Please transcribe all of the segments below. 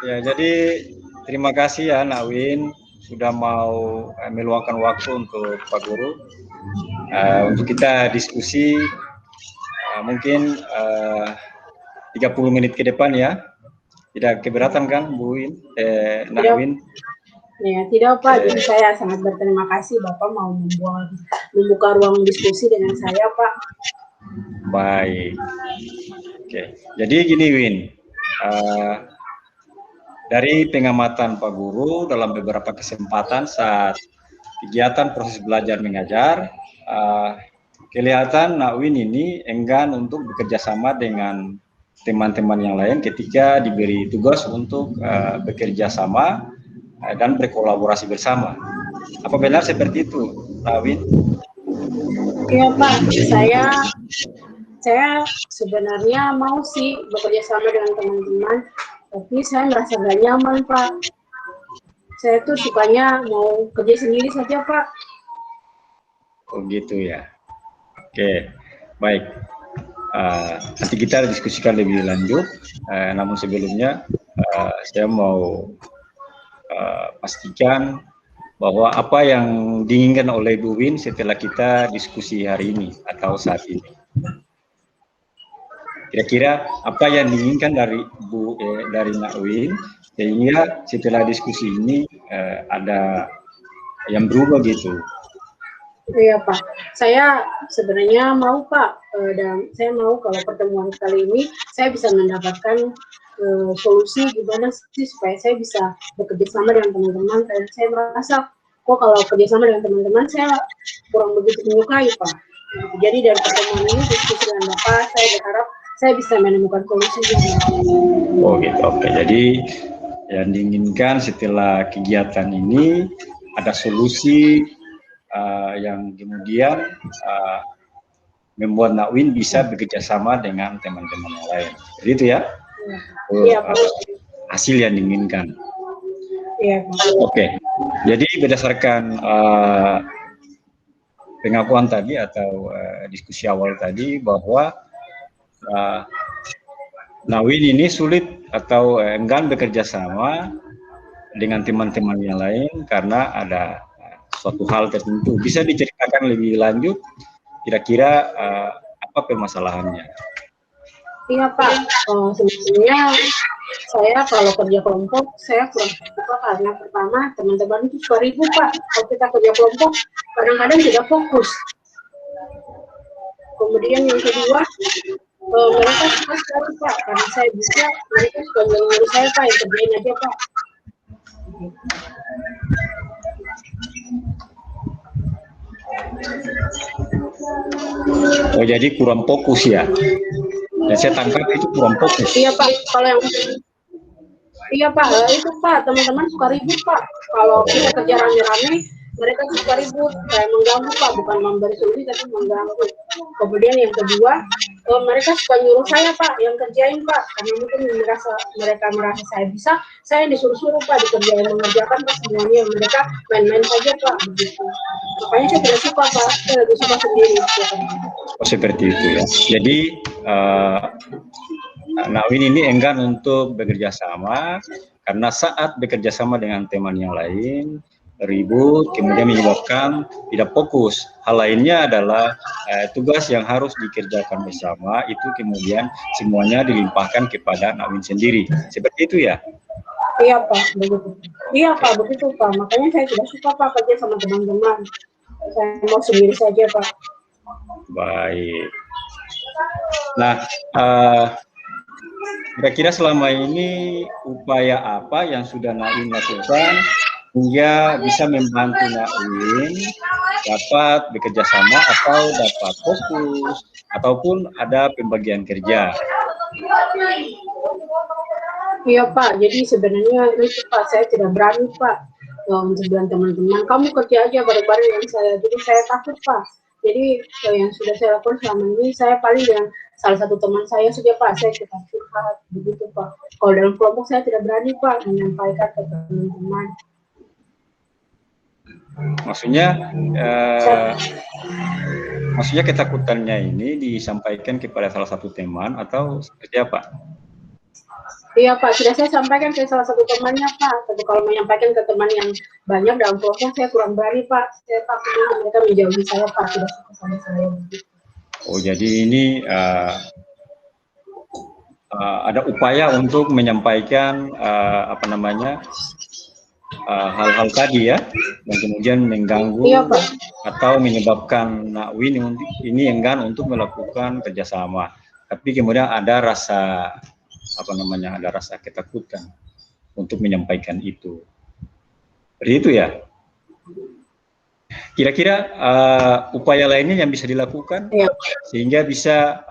Ya, jadi terima kasih ya Nak Win sudah mau meluangkan waktu untuk Pak Guru untuk kita diskusi mungkin 30 menit ke depan ya. Tidak keberatan kan Bu Win, Nak Tidak, Win? ya, tidak Pak. Jadi saya sangat berterima kasih Bapak mau membuka ruang diskusi dengan saya Pak. Baik. Oke. Jadi gini Win, dari pengamatan Pak Guru dalam beberapa kesempatan saat kegiatan proses belajar mengajar, kelihatan Nak Win ini enggan untuk bekerja sama dengan teman-teman yang lain ketika diberi tugas untuk bekerja sama dan berkolaborasi bersama. Apa benar seperti itu, Nak Win? Iya Pak, saya sebenarnya mau sih bekerja sama dengan teman-teman, tapi saya merasa gak nyaman Pak. Saya tuh sukanya mau kerja sendiri saja Pak. Oh gitu ya. Oke, baik. Nanti kita diskusikan lebih lanjut. Namun sebelumnya saya mau pastikan bahwa apa yang diinginkan oleh Bu Win setelah kita diskusi hari ini atau saat ini. Kira-kira apa yang diinginkan dari dari Nak Win sehingga setelah diskusi ini ada yang berubah gitu. Iya Pak, saya sebenarnya mau Pak, dan saya mau kalau pertemuan kali ini saya bisa mendapatkan solusi gimana sih supaya saya bisa bekerja sama dengan teman-teman. Dan saya merasa kok kalau kerjasama dengan teman-teman saya kurang begitu menyukai Pak. Jadi dari pertemuan ini diskusi dengan Bapak, saya berharap saya bisa menemukan solusi. Oh gitu, oke. Jadi yang diinginkan setelah kegiatan ini ada solusi yang kemudian membuat Nak Win bisa bekerja sama dengan teman-teman yang lain. Jadi itu ya, hasil yang diinginkan. Iya, Oke, jadi berdasarkan pengakuan tadi atau diskusi awal tadi bahwa Nak Win ini sulit atau enggan bekerja sama dengan teman-teman yang lain karena ada suatu hal tertentu. Bisa diceritakan lebih lanjut kira-kira apa permasalahannya? Iya Pak, sebenarnya saya kalau kerja kelompok saya kurang suka karena pertama teman-teman itu suka ribut Pak. Kalau kita kerja kelompok kadang-kadang tidak fokus. Kemudian yang kedua mereka suka sekali Pak karena saya bisa mereka suka nyuruh saya Pak yang kerjain aja Pak. Oh jadi kurang fokus ya? Dan saya tangkap itu kurang fokus. Iya Pak, kalau yang iya Pak, itu Pak teman-teman suka ribut Pak. Kalau kita kerja rame-rame mereka suka ribut, kayak mengganggu Pak, bukan memberi solusi tapi mengganggu. Kemudian yang kedua, mereka suka nyuruh saya Pak, yang kerjain Pak, karena mungkin mereka merasa saya bisa, saya disuruh-suruh Pak dikerjain mengerjakan Pak semuanya, mereka main-main saja Pak, begitu. Makanya saya tidak suka Pak, saya lebih suka sendiri. Oh seperti itu ya. Jadi Nak Win ini enggan untuk bekerja sama karena saat bekerja sama dengan teman yang lain ribut, kemudian menyebabkan tidak fokus. Hal lainnya adalah tugas yang harus dikerjakan bersama itu kemudian semuanya dilimpahkan kepada Nak Win sendiri. Seperti itu ya? Iya Pak, begitu. Iya Pak, begitu Pak. Makanya saya tidak suka Pak kerja sama teman-teman. Saya mau sendiri saja Pak. Baik. Nah, kira-kira selama ini upaya apa yang sudah Nak Win lakukan hingga bisa membantu Nak Win dapat bekerja sama atau dapat fokus ataupun ada pembagian kerja? Iya Pak, jadi sebenarnya itu Pak saya tidak berani Pak untuk bilang teman-teman kamu kerja aja bareng-bareng dengan saya. Jadi saya takut Pak. Jadi yang sudah saya lakukan selama ini saya paling dengan salah satu teman saya saja Pak, saya kita curhat begitu Pak. Kalau dalam kelompok saya tidak berani Pak menyampaikan ke teman-teman. Maksudnya ketakutannya ini disampaikan kepada salah satu teman atau seperti apa? Iya Pak, sudah saya sampaikan ke salah satu temannya Pak. Tapi kalau menyampaikan ke teman yang banyak dalam kelompok saya kurang berani Pak. Saya takutnya mereka menjauhi saya Pak, tidak suka sama saya. Oh, jadi ini ada upaya untuk menyampaikan apa namanya hal-hal tadi ya, yang kemudian mengganggu Iya, Pak. atau menyebabkan Nakwin ini enggan untuk melakukan kerjasama. Tapi kemudian ada rasa apa namanya, ada rasa ketakutan untuk menyampaikan itu. Seperti itu ya. Kira-kira upaya lainnya yang bisa dilakukan sehingga bisa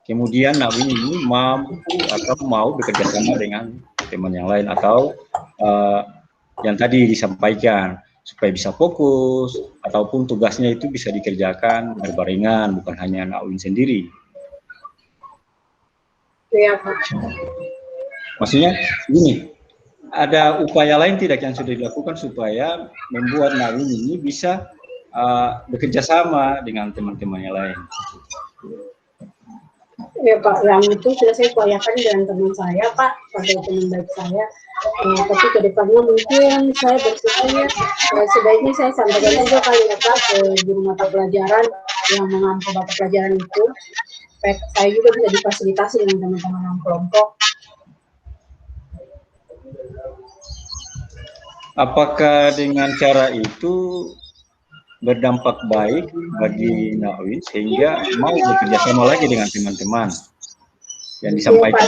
kemudian Nakwin ini mampu atau mau bekerja sama dengan teman yang lain, atau yang tadi disampaikan supaya bisa fokus ataupun tugasnya itu bisa dikerjakan berbarengan, bukan hanya Nakwin sendiri. Iya Pak. Maksudnya gini, ada upaya lain tidak yang sudah dilakukan supaya membuat Nakwin ini bisa bekerja sama dengan teman-temannya lain? Ya Pak, yang itu sudah saya upayakan dengan teman saya Pak, pada teman baik saya. Tapi kedepannya mungkin saya berpikir sebaiknya saya sampaikan juga kali ya Pak ke guru mata pelajaran yang mengampu mata pelajaran itu. Saya juga bisa difasilitasi dengan teman-teman kelompok. Apakah dengan cara itu berdampak baik bagi Nakwin sehingga mau bekerja sama lagi dengan teman-teman yang disampaikan?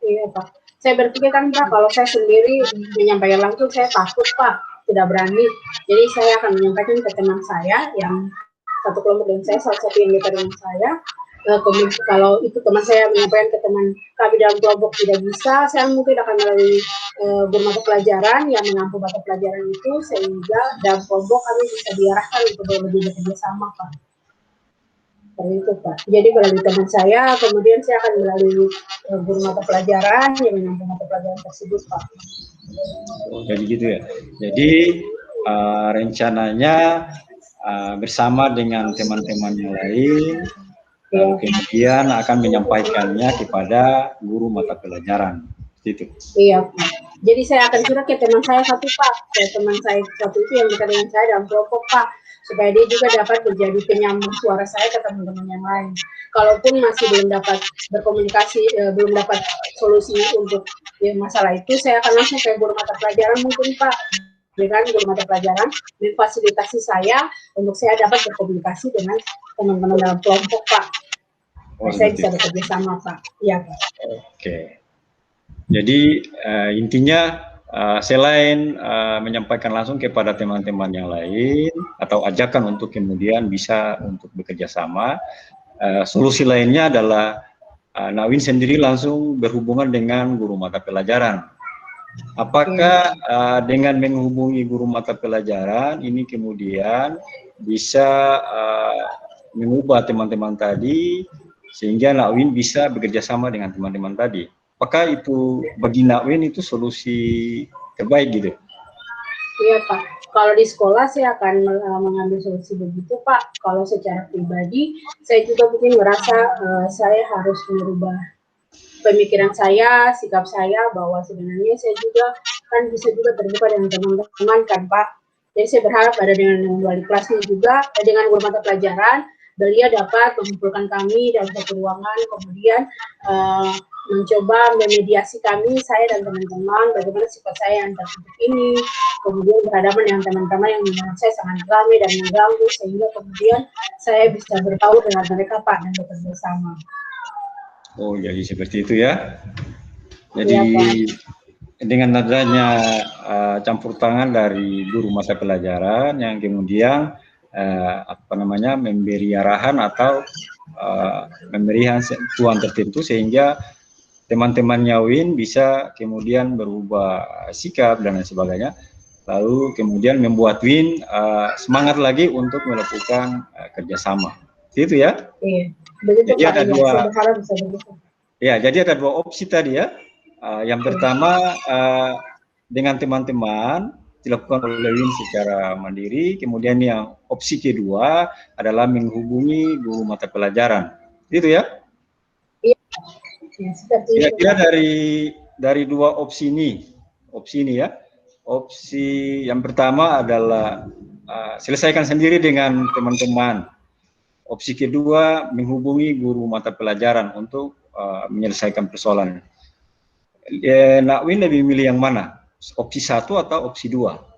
Iya Pak, saya berpikir kan Pak, kalau saya sendiri menyampaikan langsung saya takut Pak, tidak berani. Jadi saya akan menyampaikan ke teman saya yang satu kelompok dengan saya, salah satu yang dekat dengan saya. Kalau itu teman saya menyampaikan ke teman kami dalam kelompok tidak bisa, saya mungkin akan melalui guru mata pelajaran yang mengampu mata pelajaran itu, sehingga dalam kelompok kami bisa diarahkan untuk lebih bekerja sama Pak. Seperti itu Pak. Jadi melalui teman saya, kemudian saya akan melalui guru mata pelajaran yang mengampu mata pelajaran tersebut Pak. Oh, jadi gitu ya. Jadi rencananya bersama dengan teman-teman yang lain, lalu kemudian akan menyampaikannya kepada guru mata pelajaran. Itu. Iya Pak. Jadi saya akan surat ke teman saya satu Pak, teman saya satu itu yang dekat dengan saya dalam kelompok Pak, supaya dia juga dapat menjadi penyambung suara saya ke teman-teman yang lain. Kalaupun masih belum dapat berkomunikasi, belum dapat solusi untuk masalah itu, saya akan langsung ke guru mata pelajaran mungkin Pak, dengan guru mata pelajaran memfasilitasi saya untuk saya dapat berkomunikasi dengan teman-teman dalam kelompok Pak. Saya bisa bekerja sama Pak. Iya Pak. Oke. Jadi intinya selain menyampaikan langsung kepada teman-teman yang lain atau ajakan untuk kemudian bisa untuk bekerja sama, solusi lainnya adalah Nakwin sendiri langsung berhubungan dengan guru mata pelajaran. Apakah dengan menghubungi guru mata pelajaran ini kemudian bisa mengubah teman-teman tadi sehingga Nakwin bisa bekerja sama dengan teman-teman tadi? Apakah itu bagi Nakwin itu solusi terbaik gitu? Iya Pak, kalau di sekolah saya akan mengambil solusi begitu Pak. Kalau secara pribadi, saya juga mungkin merasa saya harus merubah pemikiran saya, sikap saya, bahwa sebenarnya saya juga kan bisa juga terbuka dengan teman-teman kan Pak. Jadi saya berharap ada dengan wali kelasnya juga, dengan guru mata pelajaran, beliau dapat mengumpulkan kami dalam satu ruangan, kemudian mencoba memediasi kami, saya dan teman-teman, bagaimana sifat saya yang tertutup ini, kemudian berhadapan dengan teman-teman yang menurut saya sangat ramai dan mengganggu, sehingga kemudian saya bisa bertahu dengan mereka Pak dan bekerja sama. Oh, jadi seperti itu ya. Jadi ya, dengan adanya campur tangan dari guru mata pelajaran yang kemudian apa namanya memberi arahan atau memberi sentuhan tertentu sehingga teman-teman Nakwin bisa kemudian berubah sikap dan lain sebagainya, lalu kemudian membuat Win semangat lagi untuk melakukan kerjasama, itu ya. Iya. Begitu, jadi Pak, ada dua. Bisa ya, jadi ada dua opsi tadi ya. Yang pertama dengan teman-teman dilakukan oleh Win secara mandiri, kemudian yang opsi kedua adalah menghubungi guru mata pelajaran, itu ya. Iya. Ya, seperti itu. Kira-kira dari dua opsi ini ya. Opsi yang pertama adalah selesaikan sendiri dengan teman-teman. Opsi kedua, menghubungi guru mata pelajaran untuk menyelesaikan persoalan. Nak Win lebih milih yang mana? Opsi 1 atau opsi 2?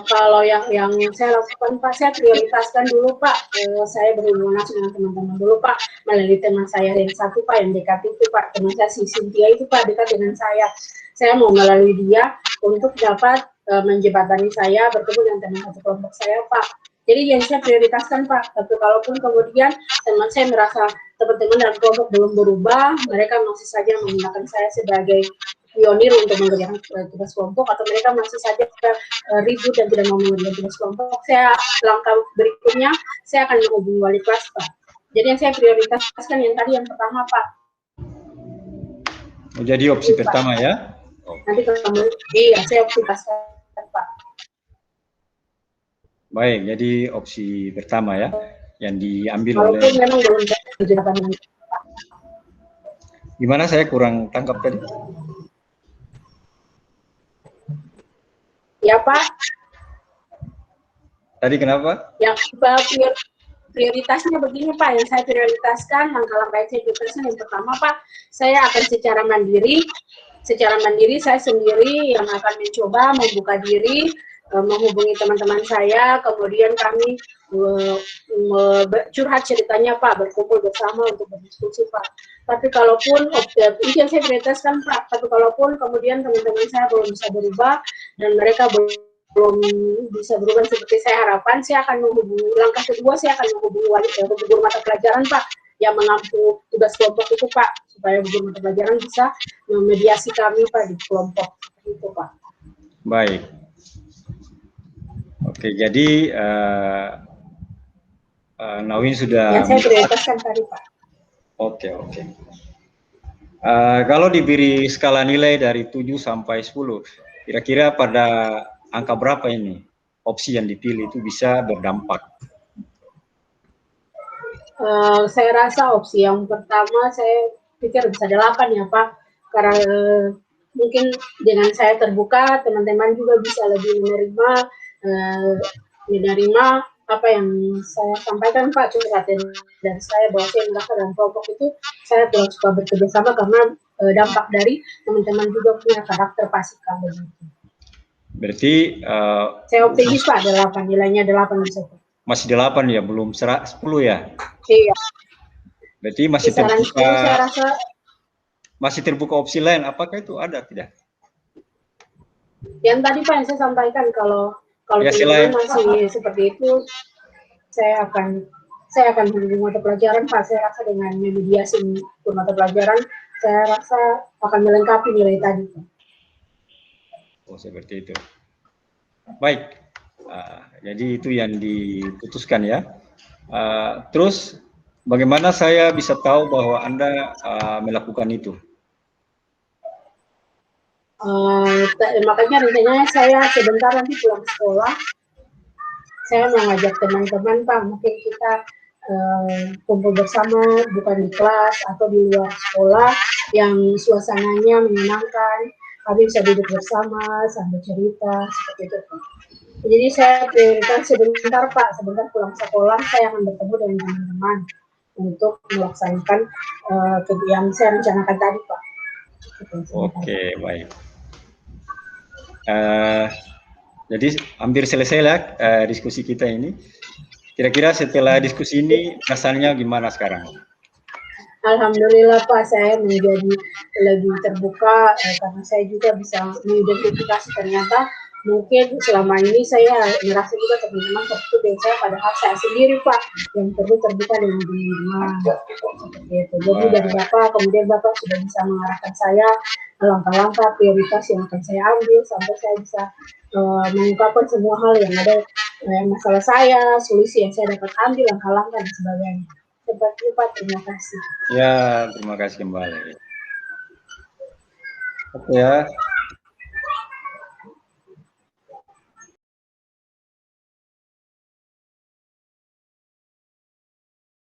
Kalau yang saya lakukan Pak, saya prioritaskan dulu Pak. Saya berhubungan langsung dengan teman-teman dulu Pak, melalui teman saya yang satu Pak, yang dekat itu Pak, teman saya si Cynthia itu Pak, dekat dengan saya. Saya mau melalui dia untuk dapat menjembatani saya bertemu dengan teman satu kelompok saya Pak. Jadi yang saya prioritaskan Pak. Tapi kalaupun kemudian teman saya merasa teman-teman dalam kelompok belum berubah, mereka masih saja menggunakan saya sebagai pionir untuk mengerjakan tugas kelompok, atau mereka masih saja ribut dan tidak mau mengerjakan tugas kelompok, saya langkah berikutnya saya akan menghubungi wali kelas Pak. Jadi yang saya prioritaskan yang tadi yang pertama Pak. Jadi opsi pertama ya. Nanti kemudian iya saya prioritaskan Pak. Baik, jadi opsi pertama ya yang diambil walaupun oleh. Memang belum terjadi. Gimana, saya kurang tangkap tadi? Ya Pak. Tadi kenapa? Yang prioritasnya begini Pak, yang saya prioritaskan, langkah-langkah yang saya prioritaskan yang pertama Pak, saya akan secara mandiri saya sendiri yang akan mencoba membuka diri, menghubungi teman-teman saya, kemudian kami curhat ceritanya Pak, berkumpul bersama untuk berdiskusi Pak. Tapi kalaupun itu yang saya prioritaskan Pak, tapi kalaupun kemudian teman-teman saya belum bisa berubah dan mereka belum bisa berubah seperti saya harapkan, saya akan menghubungi, langkah kedua saya akan menghubungi guru mata pelajaran Pak, yang mengampu tugas kelompok itu Pak, supaya guru mata pelajaran bisa memediasi kami Pak di kelompok itu Pak. Baik. Oke, jadi Nawin sudah. Yang saya prioritaskan tadi Pak. Oke. Kalau diberi skala nilai dari 7 sampai 10, kira-kira pada angka berapa ini opsi yang dipilih itu bisa berdampak? Saya rasa opsi yang pertama saya pikir bisa 8 ya Pak, karena mungkin dengan saya terbuka, teman-teman juga bisa lebih menerima apa yang saya sampaikan Pak, curhatan dari saya bahwa saya merasa dalam kelompok itu saya kurang suka bekerja sama karena dampak dari teman-teman juga punya karakter pasikal begitu. Berarti saya optimis Pak, 8, nilainya 8 bisa. Masih 8 ya, belum 10 ya? Iya. Berarti masih terbuka. Saya rasa masih terbuka opsi lain. Apakah itu ada tidak? Yang tadi Pak yang saya sampaikan, kalau ya, teman-teman masih seperti itu, saya akan menghubungi mata pelajaran Pak. Saya rasa dengan memediasi mata pelajaran, saya rasa akan melengkapi nilai tadi Pak. Oh, seperti itu. Baik. Jadi itu yang diputuskan ya. Terus bagaimana saya bisa tahu bahwa Anda melakukan itu? Makanya rencananya saya sebentar nanti pulang sekolah, saya mengajak teman-teman Pak, mungkin kita kumpul bersama, bukan di kelas atau di luar sekolah, yang suasananya menyenangkan, kami bisa duduk bersama sambil cerita seperti itu Pak. Jadi saya prioritas sebentar Pak, sebentar pulang sekolah saya akan bertemu dengan teman-teman untuk melaksanakan yang saya rencanakan tadi Pak. Oke, baik. Jadi hampir selesai lah diskusi kita ini. Kira-kira setelah diskusi ini rasanya gimana sekarang? Alhamdulillah Pak, saya menjadi lebih terbuka karena saya juga bisa mengidentifikasi ternyata mungkin selama ini saya merasa juga teman-teman tertutup dengan saya, padahal saya sendiri Pak yang perlu terbuka dengan teman-teman. Gitu. Jadi dari Bapak, kemudian Bapak sudah bisa mengarahkan saya langkah-langkah prioritas yang akan saya ambil sampai saya bisa mengungkapkan semua hal yang ada masalah saya, solusi yang saya dapat ambil, langkah-langkah dan sebagainya. Seperti itu Pak, terima kasih. Ya, terima kasih kembali. Oke ya.